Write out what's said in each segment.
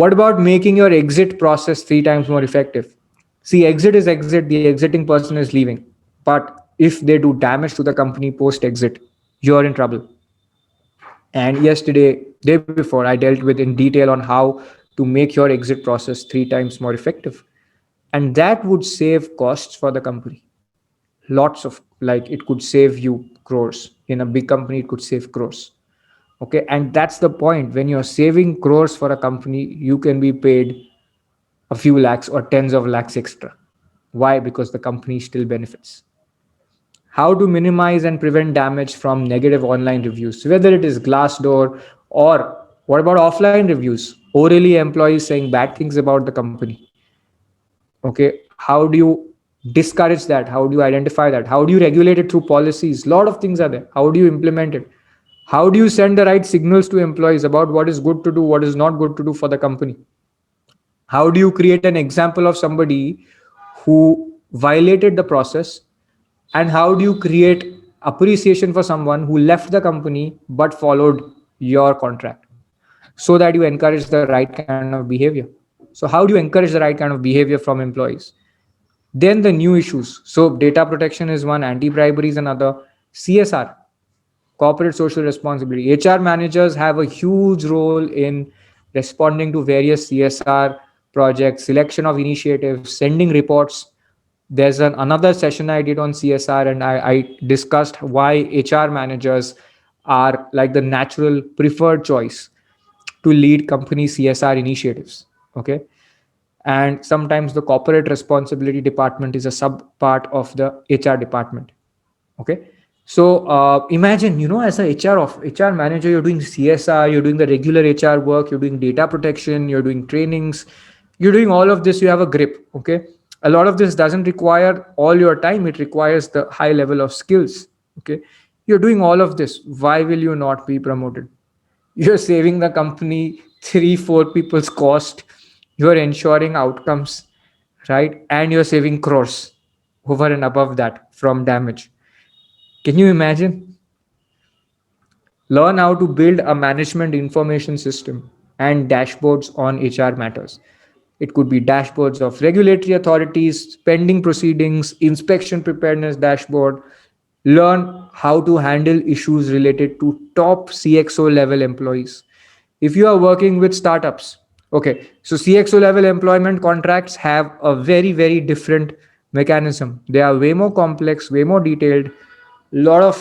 What about making your exit process 3 times more effective? See, exit is exit, the exiting person is leaving. But if they do damage to the company post exit, you're in trouble. And yesterday, day before, I dealt with in detail on how to make your exit process 3 times more effective. And that would save costs for the company. Lots of, like, it could save you crores. In a big company, it could save crores. Okay. And that's the point. When you're saving crores for a company, you can be paid a few lakhs or tens of lakhs extra. Why? Because the company still benefits. How to minimize and prevent damage from negative online reviews, whether it is Glassdoor or what about offline reviews, orally employees saying bad things about the company. Okay, how do you discourage that? How do you identify that? How do you regulate it through policies? A lot of things are there. How do you implement it? How do you send the right signals to employees about what is good to do, what is not good to do for the company? How do you create an example of somebody who violated the process? And how do you create appreciation for someone who left the company but followed your contract, so that you encourage the right kind of behavior? So how do you encourage the right kind of behavior from employees? Then the new issues. So data protection is one, anti-bribery is another, CSR, corporate social responsibility. HR managers have a huge role in responding to various CSR projects, selection of initiatives, sending reports. There's another session I did on CSR, and I discussed why HR managers are like the natural preferred choice to lead company CSR initiatives. Okay. And sometimes the corporate responsibility department is a sub part of the HR department. Okay. So imagine, as a HR manager, you're doing CSR, you're doing the regular HR work, you're doing data protection, you're doing trainings, you're doing all of this. You have a grip. Okay. A lot of this doesn't require all your time. It requires the high level of skills. Okay. You're doing all of this. Why will you not be promoted? You're saving the company 3 4 people's cost. You're ensuring outcomes, right? And you're saving crores over and above that from damage. Can you imagine? Learn how to build a management information system and dashboards on HR matters. It could be dashboards of regulatory authorities, pending proceedings, inspection preparedness dashboard. Learn how to handle issues related to top CXO level employees. If you are working with startups, okay, so CXO level employment contracts have a very, very different mechanism. They are way more complex, way more detailed. A lot of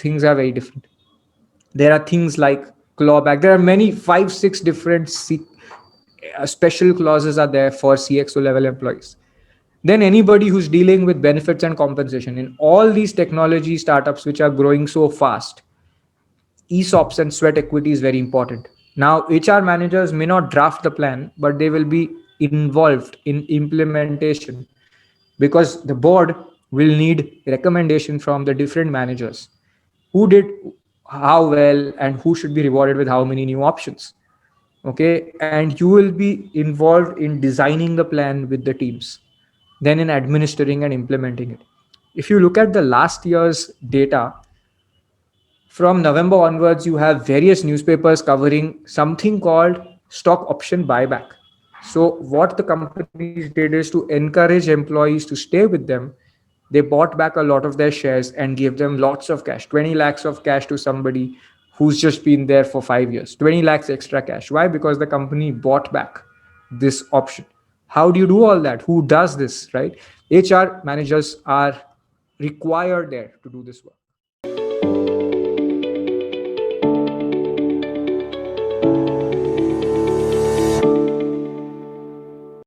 things are very different. There are things like clawback. There are many, 5 6 different special clauses are there for CXO level employees. Then anybody who's dealing with benefits and compensation in all these technology startups which are growing so fast, ESOPs and sweat equity is very important. Now, HR managers may not draft the plan, but they will be involved in implementation, because the board will need recommendation from the different managers who did how well and who should be rewarded with how many new options. Okay, and you will be involved in designing the plan with the teams, then in administering and implementing it. If you look at the last year's data, from November onwards, you have various newspapers covering something called stock option buyback. So, what the companies did is to encourage employees to stay with them. They bought back a lot of their shares and gave them lots of cash, 20 lakhs of cash to somebody who's just been there for 5 years, 20 lakhs extra cash. Why? Because the company bought back this option. How do you do all that? Who does this, right? HR managers are required there to do this work.